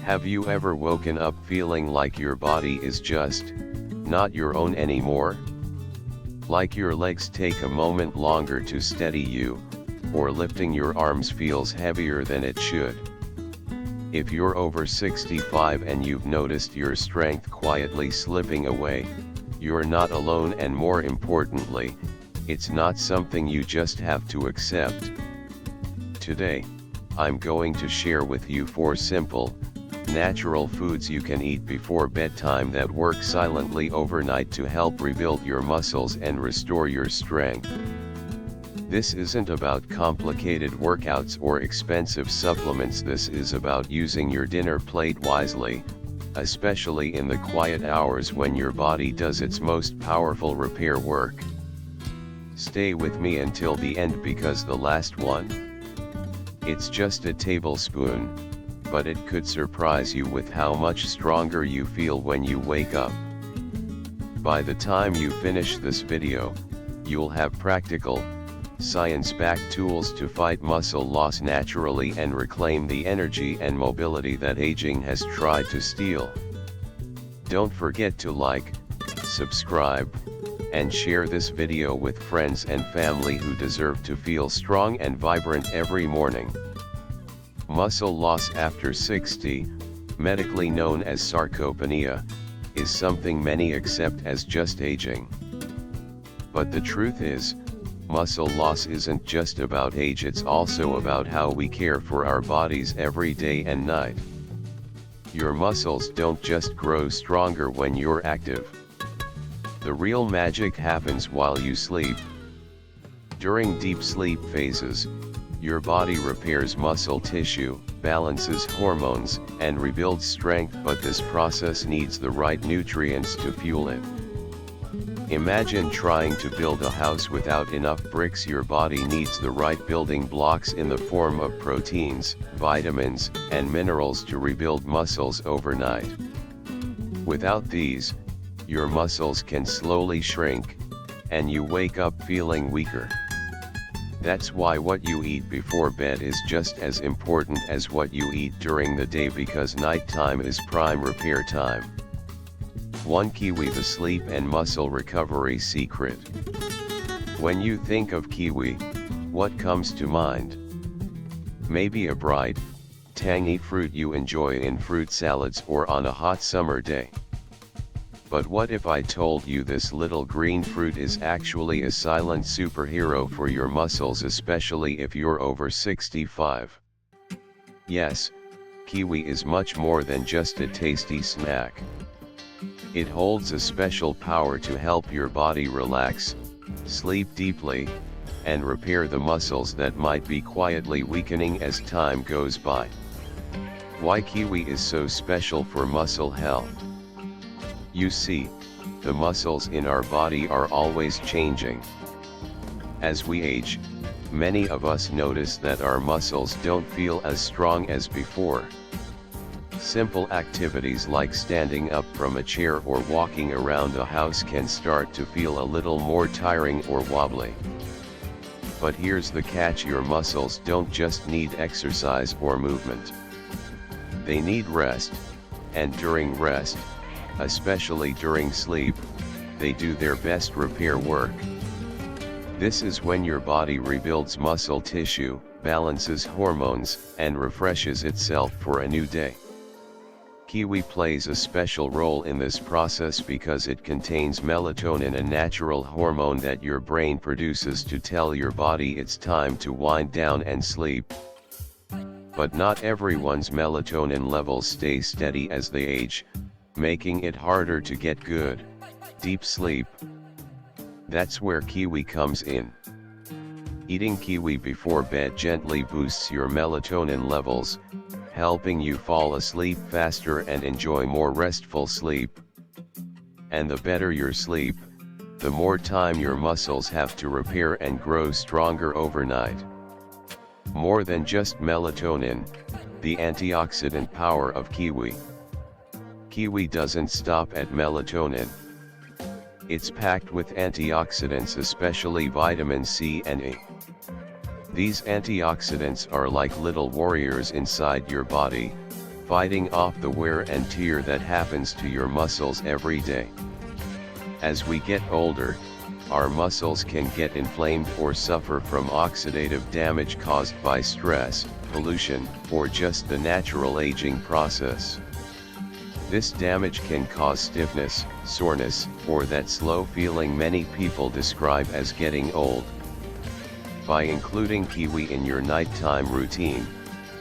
Have you ever woken up feeling like your body is just not your own anymore? Like your legs take a moment longer to steady you, or lifting your arms feels heavier than it should. If you're over 65 and you've noticed your strength quietly slipping away, you're not alone, and more importantly, it's not something you just have to accept. Today, I'm going to share with you 4 simple, natural foods you can eat before bedtime that work silently overnight to help rebuild your muscles and restore your strength. This isn't about complicated workouts or expensive supplements. This is about using your dinner plate wisely, especially in the quiet hours when your body does its most powerful repair work. Stay with me until the end, because the last one, it's just a tablespoon, but it could surprise you with how much stronger you feel when you wake up. By the time you finish this video, you'll have practical, science-backed tools to fight muscle loss naturally and reclaim the energy and mobility that aging has tried to steal. Don't forget to like, subscribe, and share this video with friends and family who deserve to feel strong and vibrant every morning. Muscle loss after 60, medically known as sarcopenia, is something many accept as just aging. But the truth is, muscle loss isn't just about age, it's also about how we care for our bodies every day and night. Your muscles don't just grow stronger when you're active. The real magic happens while you sleep. During deep sleep phases, your body repairs muscle tissue, balances hormones, and rebuilds strength, but this process needs the right nutrients to fuel it. Imagine trying to build a house without enough bricks. Your body needs the right building blocks in the form of proteins, vitamins, and minerals to rebuild muscles overnight. Without these, your muscles can slowly shrink, and you wake up feeling weaker. That's why what you eat before bed is just as important as what you eat during the day, because nighttime is prime repair time. 1 Kiwi, the sleep and muscle recovery secret. When you think of kiwi, what comes to mind? Maybe a bright, tangy fruit you enjoy in fruit salads or on a hot summer day. But what if I told you this little green fruit is actually a silent superhero for your muscles, especially if you're over 65? Yes, kiwi is much more than just a tasty snack. It holds a special power to help your body relax, sleep deeply, and repair the muscles that might be quietly weakening as time goes by. Why kiwi is so special for muscle health? You see, the muscles in our body are always changing. As we age, many of us notice that our muscles don't feel as strong as before. Simple activities like standing up from a chair or walking around a house can start to feel a little more tiring or wobbly. But here's the catch: your muscles don't just need exercise or movement. They need rest, and during rest, especially during sleep, they do their best repair work. This is when your body rebuilds muscle tissue, balances hormones, and refreshes itself for a new day. Kiwi plays a special role in this process because it contains melatonin, a natural hormone that your brain produces to tell your body it's time to wind down and sleep. But not everyone's melatonin levels stay steady as they age, making it harder to get good, deep sleep. That's where kiwi comes in. Eating kiwi before bed gently boosts your melatonin levels, helping you fall asleep faster and enjoy more restful sleep. And the better your sleep, the more time your muscles have to repair and grow stronger overnight. More than just melatonin, the antioxidant power of kiwi. Kiwi doesn't stop at melatonin. It's packed with antioxidants, especially vitamin C and E. These antioxidants are like little warriors inside your body, fighting off the wear and tear that happens to your muscles every day. As we get older, our muscles can get inflamed or suffer from oxidative damage caused by stress, pollution, or just the natural aging process. This damage can cause stiffness, soreness, or that slow feeling many people describe as getting old. By including kiwi in your nighttime routine,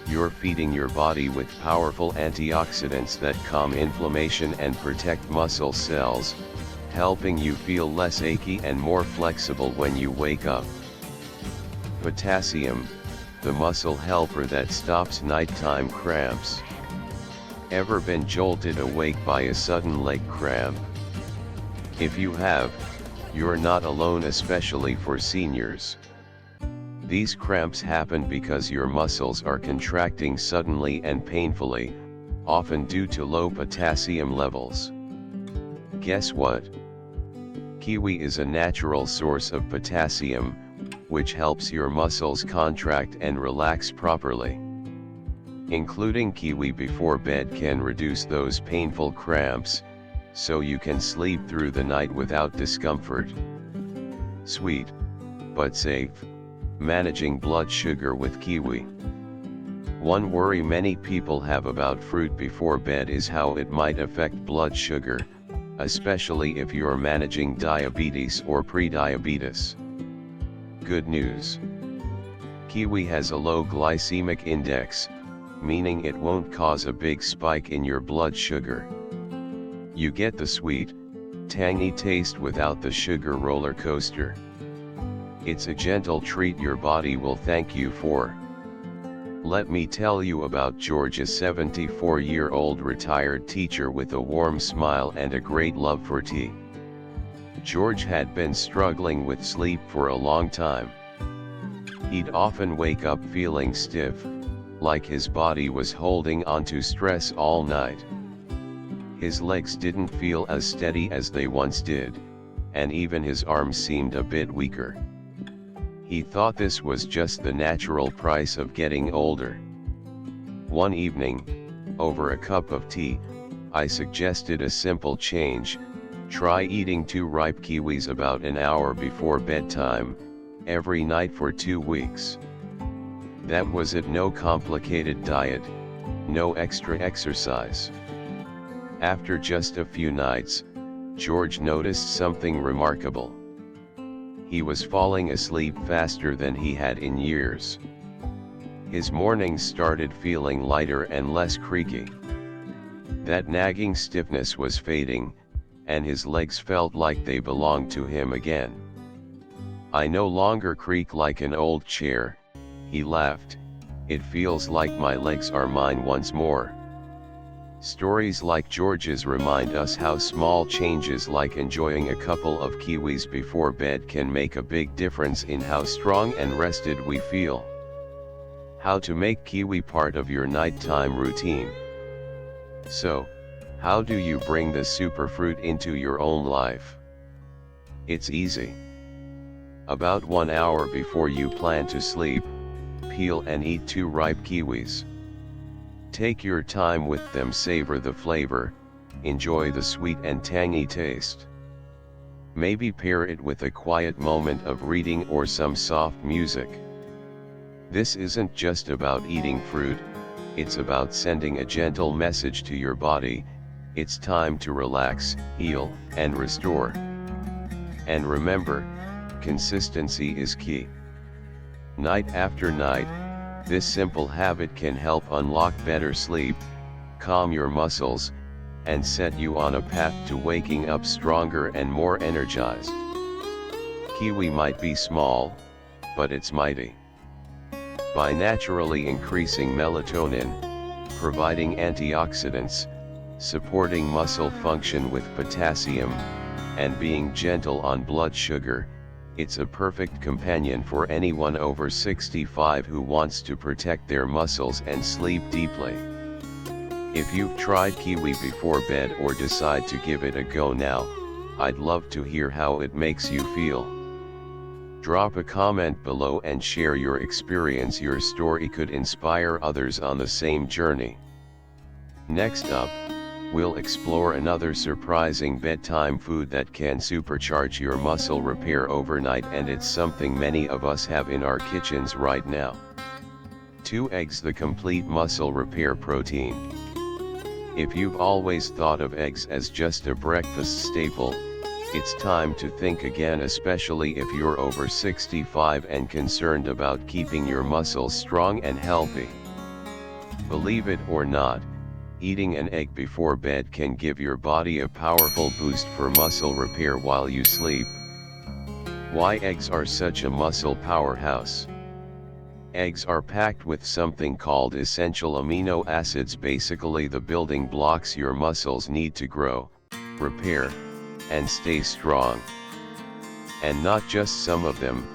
you're feeding your body with powerful antioxidants that calm inflammation and protect muscle cells, helping you feel less achy and more flexible when you wake up. Potassium, the muscle helper that stops nighttime cramps. Ever been jolted awake by a sudden leg cramp? If you have, you're not alone, especially for seniors. These cramps happen because your muscles are contracting suddenly and painfully, often due to low potassium levels. Guess what? Kiwi is a natural source of potassium, which helps your muscles contract and relax properly. Including kiwi before bed can reduce those painful cramps, so you can sleep through the night without discomfort. Sweet, but safe. Managing blood sugar with kiwi. One worry many people have about fruit before bed is how it might affect blood sugar, especially if you're managing diabetes or prediabetes. Good news. Kiwi has a low glycemic index, meaning it won't cause a big spike in your blood sugar. You get the sweet, tangy taste without the sugar roller coaster. It's a gentle treat your body will thank you for. Let me tell you about George, a 74-year-old retired teacher with a warm smile and a great love for tea. George had been struggling with sleep for a long time. He'd often wake up feeling stiff, like his body was holding onto stress all night. His legs didn't feel as steady as they once did, and even his arms seemed a bit weaker. He thought this was just the natural price of getting older. One evening, over a cup of tea, I suggested a simple change: try eating 2 ripe kiwis about an hour before bedtime, every night for 2 weeks. That was it, no complicated diet, no extra exercise. After just a few nights, George noticed something remarkable. He was falling asleep faster than he had in years. His mornings started feeling lighter and less creaky. That nagging stiffness was fading, and his legs felt like they belonged to him again. I no longer creak like an old chair, he laughed. It feels like my legs are mine once more. Stories like George's remind us how small changes like enjoying a couple of kiwis before bed can make a big difference in how strong and rested we feel. How to make kiwi part of your nighttime routine. So, how do you bring this superfruit into your own life? It's easy. About 1 hour before you plan to sleep, peel and eat 2 ripe kiwis. Take your time with them, savor the flavor, enjoy the sweet and tangy taste. Maybe pair it with a quiet moment of reading or some soft music. This isn't just about eating fruit, it's about sending a gentle message to your body: it's time to relax, heal, and restore. And remember, consistency is key. Night after night, this simple habit can help unlock better sleep, calm your muscles, and set you on a path to waking up stronger and more energized. Kiwi might be small, but it's mighty. By naturally increasing melatonin, providing antioxidants, supporting muscle function with potassium, and being gentle on blood sugar, it's a perfect companion for anyone over 65 who wants to protect their muscles and sleep deeply. If you've tried kiwi before bed or decide to give it a go now, I'd love to hear how it makes you feel. Drop a comment below and share your experience. Your story could inspire others on the same journey. Next up, we'll explore another surprising bedtime food that can supercharge your muscle repair overnight, and it's something many of us have in our kitchens right now. 2 eggs, the complete muscle repair protein. If you've always thought of eggs as just a breakfast staple, it's time to think again, especially if you're over 65 and concerned about keeping your muscles strong and healthy. Believe it or not, eating an egg before bed can give your body a powerful boost for muscle repair while you sleep. Why eggs are such a muscle powerhouse? Eggs are packed with something called essential amino acids, basically the building blocks your muscles need to grow, repair, and stay strong. And not just some of them,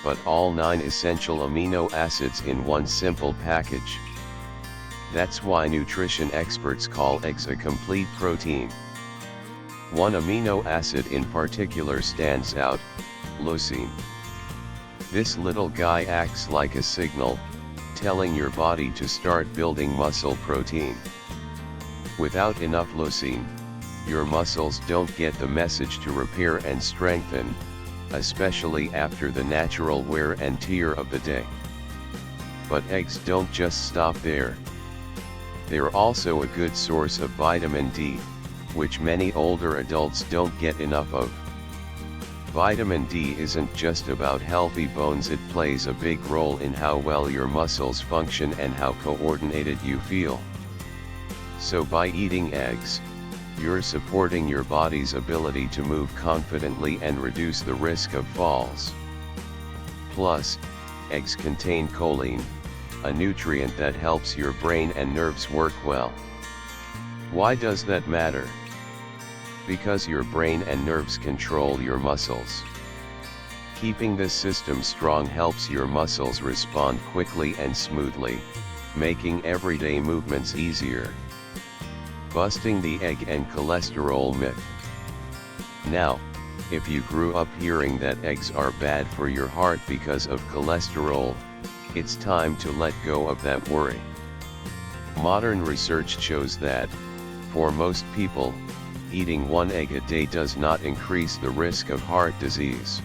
but all 9 essential amino acids in one simple package. That's why nutrition experts call eggs a complete protein. One amino acid in particular stands out: leucine. This little guy acts like a signal, telling your body to start building muscle protein. Without enough leucine, your muscles don't get the message to repair and strengthen, especially after the natural wear and tear of the day. But eggs don't just stop there. They're also a good source of vitamin D, which many older adults don't get enough of. Vitamin D isn't just about healthy bones, it plays a big role in how well your muscles function and how coordinated you feel. So by eating eggs, you're supporting your body's ability to move confidently and reduce the risk of falls. Plus, eggs contain choline, a nutrient that helps your brain and nerves work well. Why does that matter? Because your brain and nerves control your muscles. Keeping this system strong helps your muscles respond quickly and smoothly, making everyday movements easier. Busting the egg and cholesterol myth. Now, if you grew up hearing that eggs are bad for your heart because of cholesterol, it's time to let go of that worry. Modern research shows that, for most people, eating 1 egg a day does not increase the risk of heart disease.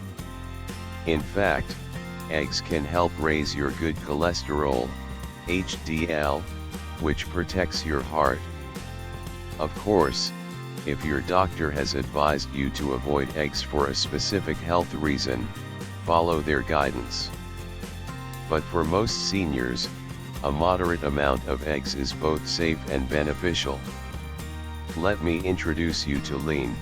In fact, eggs can help raise your good cholesterol, HDL, which protects your heart. Of course, if your doctor has advised you to avoid eggs for a specific health reason, follow their guidance. But for most seniors, a moderate amount of eggs is both safe and beneficial. Let me introduce you to Lean,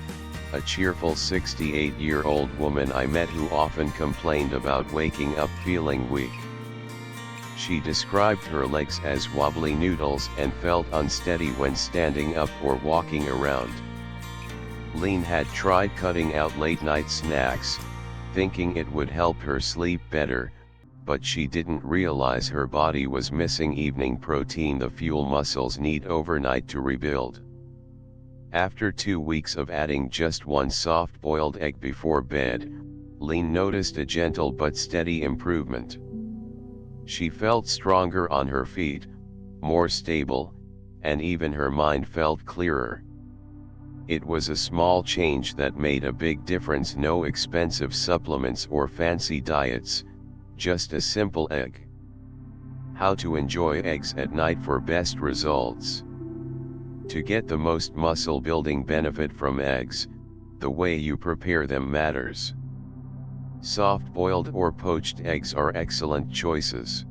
a cheerful 68-year-old woman I met who often complained about waking up feeling weak. She described her legs as wobbly noodles and felt unsteady when standing up or walking around. Lean had tried cutting out late-night snacks, thinking it would help her sleep better, but she didn't realize her body was missing evening protein, the fuel muscles need overnight to rebuild. After 2 weeks of adding just 1 soft-boiled egg before bed, Lean noticed a gentle but steady improvement. She felt stronger on her feet, more stable, and even her mind felt clearer. It was a small change that made a big difference. No expensive supplements or fancy diets, just a simple egg. How to enjoy eggs at night for best results. To get the most muscle building benefit from eggs, the way you prepare them matters. Soft-boiled or poached eggs are excellent choices.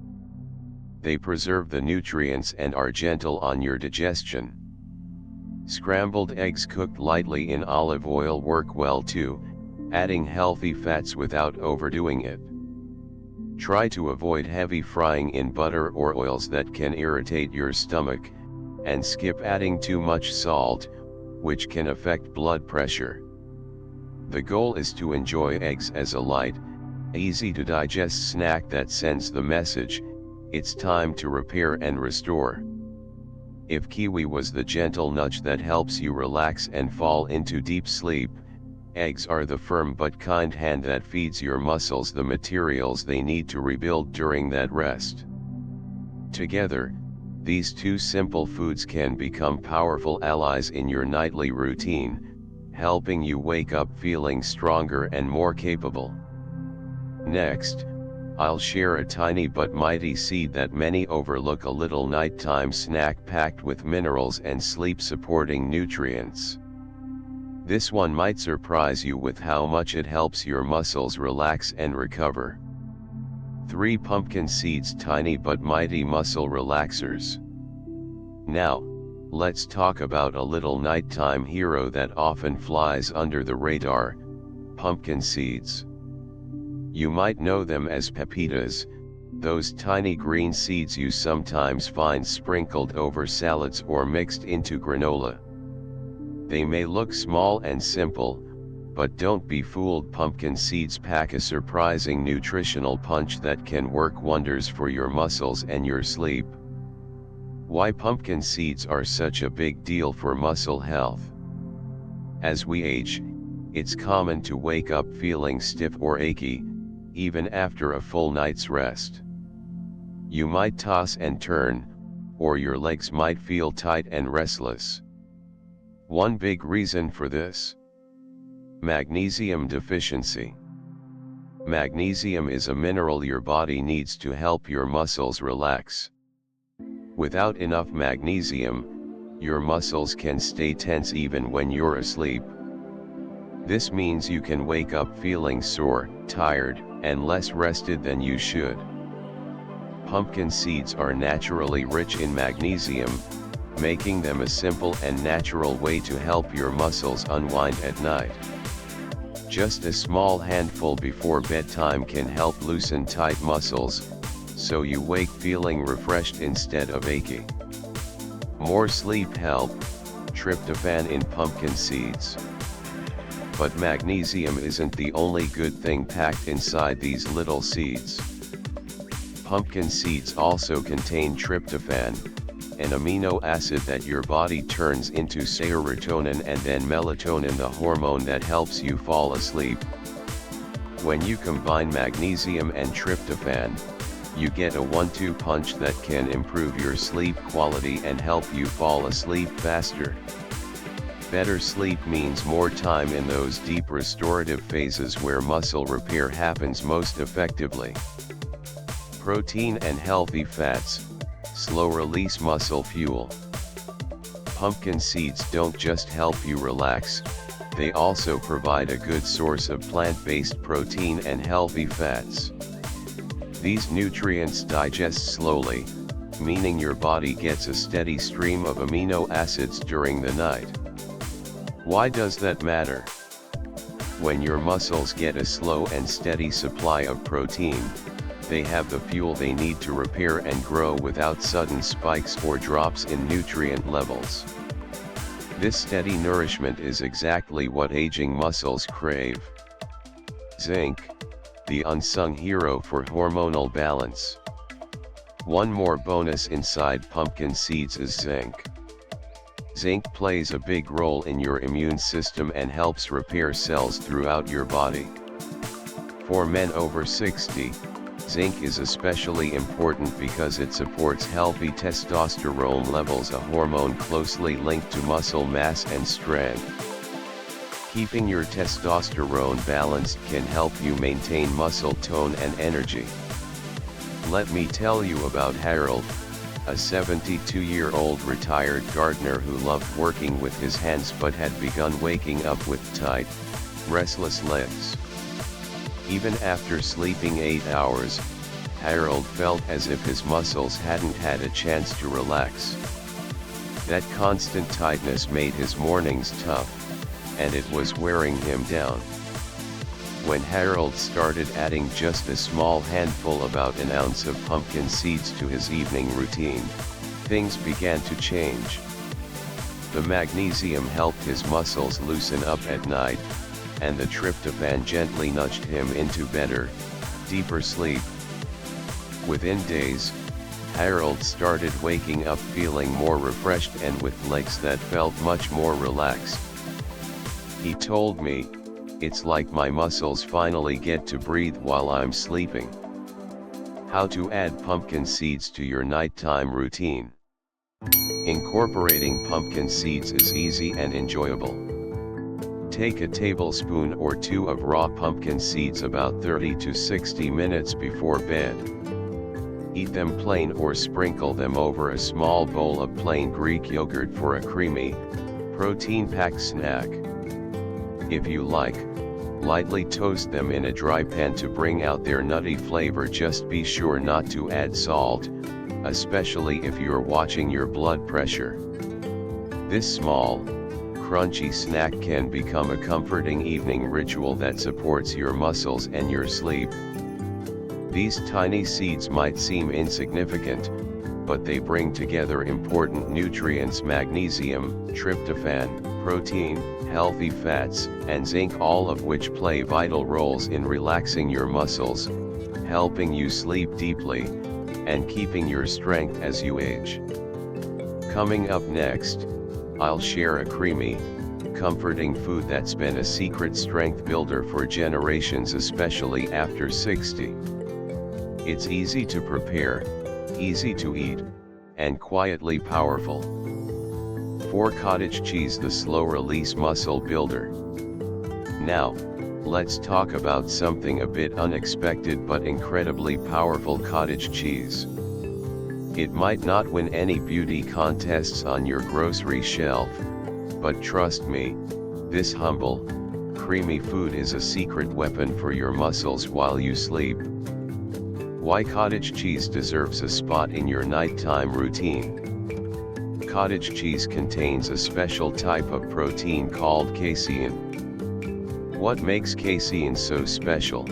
They preserve the nutrients and are gentle on your digestion. Scrambled eggs cooked lightly in olive oil work well too, adding healthy fats without overdoing it. Try to avoid heavy frying in butter or oils that can irritate your stomach, and skip adding too much salt, which can affect blood pressure. The goal is to enjoy eggs as a light, easy to digest snack that sends the message, it's time to repair and restore. If kiwi was the gentle nudge that helps you relax and fall into deep sleep, eggs are the firm but kind hand that feeds your muscles the materials they need to rebuild during that rest. Together, These two simple foods can become powerful allies in your nightly routine, helping you wake up feeling stronger and more capable. Next, I'll share a tiny but mighty seed that many overlook, a little nighttime snack packed with minerals and sleep-supporting nutrients. This one might surprise you with how much it helps your muscles relax and recover. 3 pumpkin seeds, tiny but mighty muscle relaxers. Now, let's talk about a little nighttime hero that often flies under the radar: pumpkin seeds. You might know them as pepitas, those tiny green seeds you sometimes find sprinkled over salads or mixed into granola. They may look small and simple, but don't be fooled. Pumpkin seeds pack a surprising nutritional punch that can work wonders for your muscles and your sleep. Why pumpkin seeds are such a big deal for muscle health? As we age, it's common to wake up feeling stiff or achy, even after a full night's rest. You might toss and turn, or your legs might feel tight and restless. One big reason for this: magnesium deficiency. Magnesium is a mineral your body needs to help your muscles relax. Without enough magnesium, your muscles can stay tense even when you're asleep. This means you can wake up feeling sore, tired, and less rested than you should. Pumpkin seeds are naturally rich in magnesium, making them a simple and natural way to help your muscles unwind at night. Just a small handful before bedtime can help loosen tight muscles, so you wake feeling refreshed instead of achy. More sleep help: tryptophan in pumpkin seeds. But magnesium isn't the only good thing packed inside these little seeds. Pumpkin seeds also contain tryptophan, an amino acid that your body turns into serotonin and then melatonin, the hormone that helps you fall asleep. When you combine magnesium and tryptophan, you get a 1-2 punch that can improve your sleep quality and help you fall asleep faster. Better sleep means more time in those deep restorative phases where muscle repair happens most effectively. Protein and healthy fats, slow-release muscle fuel. Pumpkin seeds don't just help you relax, they also provide a good source of plant-based protein and healthy fats. These nutrients digest slowly, meaning your body gets a steady stream of amino acids during the night. Why does that matter? When your muscles get a slow and steady supply of protein, they have the fuel they need to repair and grow without sudden spikes or drops in nutrient levels. This steady nourishment is exactly what aging muscles crave. Zinc, the unsung hero for hormonal balance. One more bonus inside pumpkin seeds is zinc. Zinc plays a big role in your immune system and helps repair cells throughout your body. For men over 60, zinc is especially important because it supports healthy testosterone levels, a hormone closely linked to muscle mass and strength. Keeping your testosterone balanced can help you maintain muscle tone and energy. Let me tell you about Harold, a 72-year-old retired gardener who loved working with his hands but had begun waking up with tight, restless legs. Even after sleeping 8 hours, Harold felt as if his muscles hadn't had a chance to relax. That constant tightness made his mornings tough, and it was wearing him down. When Harold started adding just a small handful, about an ounce of pumpkin seeds, to his evening routine, things began to change. The magnesium helped his muscles loosen up at night, and the tryptophan gently nudged him into better, deeper sleep. Within days, Harold started waking up feeling more refreshed and with legs that felt much more relaxed. He told me, "It's like my muscles finally get to breathe while I'm sleeping." How to add pumpkin seeds to your nighttime routine. Incorporating pumpkin seeds is easy and enjoyable. Take a tablespoon or two of raw pumpkin seeds about 30 to 60 minutes before bed. Eat them plain or sprinkle them over a small bowl of plain Greek yogurt for a creamy, protein-packed snack. If you like, lightly toast them in a dry pan to bring out their nutty flavor. Just be sure not to add salt, especially if you're watching your blood pressure. This small, crunchy snack can become a comforting evening ritual that supports your muscles and your sleep. These tiny seeds might seem insignificant, but they bring together important nutrients: magnesium, tryptophan, protein, healthy fats, and zinc, all of which play vital roles in relaxing your muscles, helping you sleep deeply, and keeping your strength as you age. Coming up next, I'll share a creamy, comforting food that's been a secret strength builder for generations, especially after 60. It's easy to prepare, easy to eat, and quietly powerful. For cottage cheese, the slow-release muscle builder. Now, let's talk about something a bit unexpected but incredibly powerful: cottage cheese. It might not win any beauty contests on your grocery shelf, but trust me, this humble, creamy food is a secret weapon for your muscles while you sleep. Why cottage cheese deserves a spot in your nighttime routine. Cottage cheese contains a special type of protein called casein. What makes casein so special?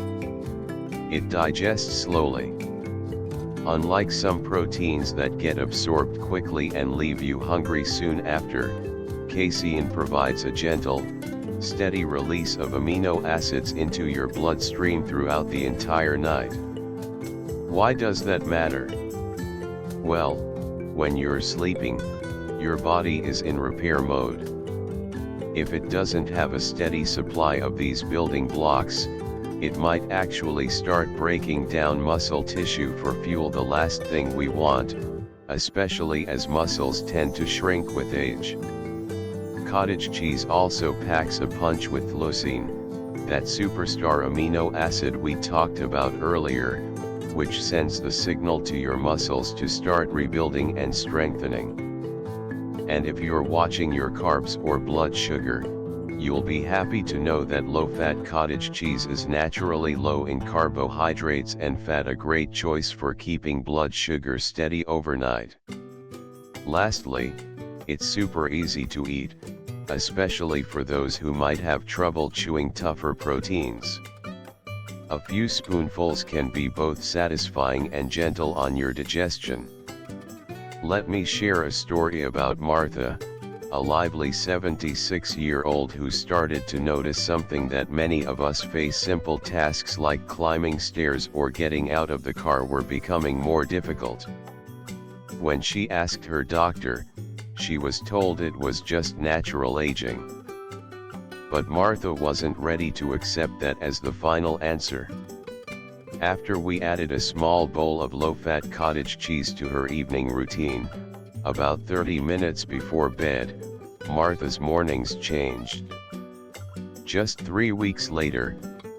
It digests slowly. Unlike some proteins that get absorbed quickly and leave you hungry soon after, casein provides a gentle, steady release of amino acids into your bloodstream throughout the entire night. Why does that matter? Well, when you're sleeping, your body is in repair mode. If it doesn't have a steady supply of these building blocks, it might actually start breaking down muscle tissue for fuel, the last thing we want, especially as muscles tend to shrink with age. Cottage cheese also packs a punch with leucine, that superstar amino acid we talked about earlier, which sends the signal to your muscles to start rebuilding and strengthening. And if you're watching your carbs or blood sugar, you'll be happy to know that low-fat cottage cheese is naturally low in carbohydrates and fat, a great choice for keeping blood sugar steady overnight. Lastly, it's super easy to eat, especially for those who might have trouble chewing tougher proteins. A few spoonfuls can be both satisfying and gentle on your digestion. Let me share a story about Martha, a lively 76-year-old who started to notice something that many of us face: simple tasks like climbing stairs or getting out of the car were becoming more difficult. When she asked her doctor, she was told it was just natural aging. But Martha wasn't ready to accept that as the final answer. After we added a small bowl of low-fat cottage cheese to her evening routine, about 30 minutes before bed, Martha's mornings changed. Just 3 weeks later,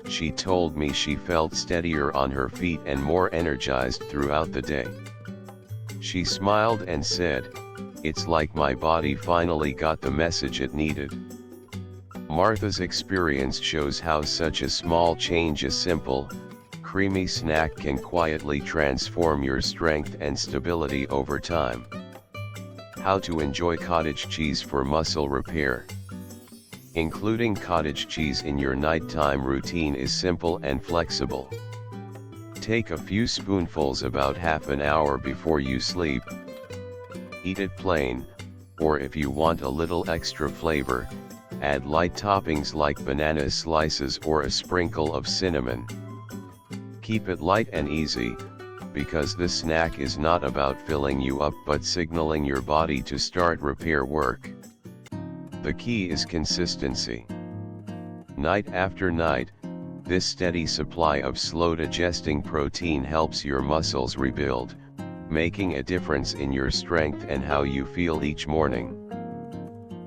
she told me she felt steadier on her feet and more energized throughout the day. She smiled and said, "It's like my body finally got the message it needed." Martha's experience shows how such a small change, a simple, creamy snack, can quietly transform your strength and stability over time. How to enjoy cottage cheese for muscle repair. Including cottage cheese in your nighttime routine is simple and flexible. Take a few spoonfuls about half an hour before you sleep. Eat it plain, or if you want a little extra flavor, add light toppings like banana slices or a sprinkle of cinnamon. Keep it light and easy, because this snack is not about filling you up but signaling your body to start repair work. The key is consistency. Night after night, this steady supply of slow-digesting protein helps your muscles rebuild, making a difference in your strength and how you feel each morning.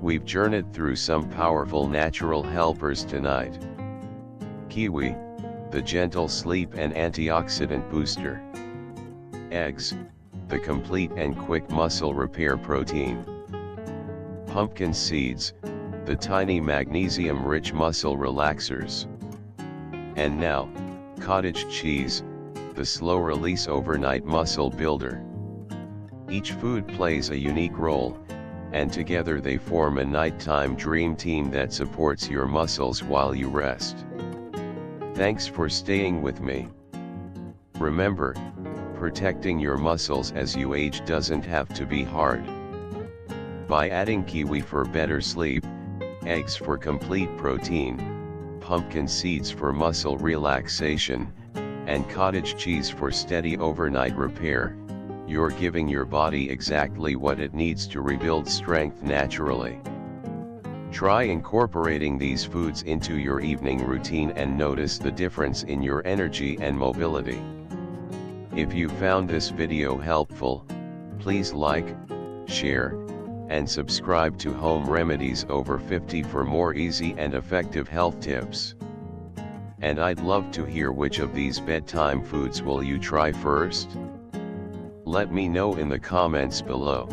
We've journeyed through some powerful natural helpers tonight. Kiwi, the gentle sleep and antioxidant booster. Eggs, the complete and quick muscle repair protein. Pumpkin seeds, the tiny magnesium-rich muscle relaxers. And now, cottage cheese, the slow-release overnight muscle builder. Each food plays a unique role, and together they form a nighttime dream team that supports your muscles while you rest. Thanks for staying with me. Remember, protecting your muscles as you age doesn't have to be hard. By adding kiwi for better sleep, eggs for complete protein, pumpkin seeds for muscle relaxation, and cottage cheese for steady overnight repair, you're giving your body exactly what it needs to rebuild strength naturally. Try incorporating these foods into your evening routine and notice the difference in your energy and mobility. If you found this video helpful, please like, share, and subscribe to Home Remedies Over 50 for more easy and effective health tips. And I'd love to hear which of these bedtime foods will you try first? Let me know in the comments below.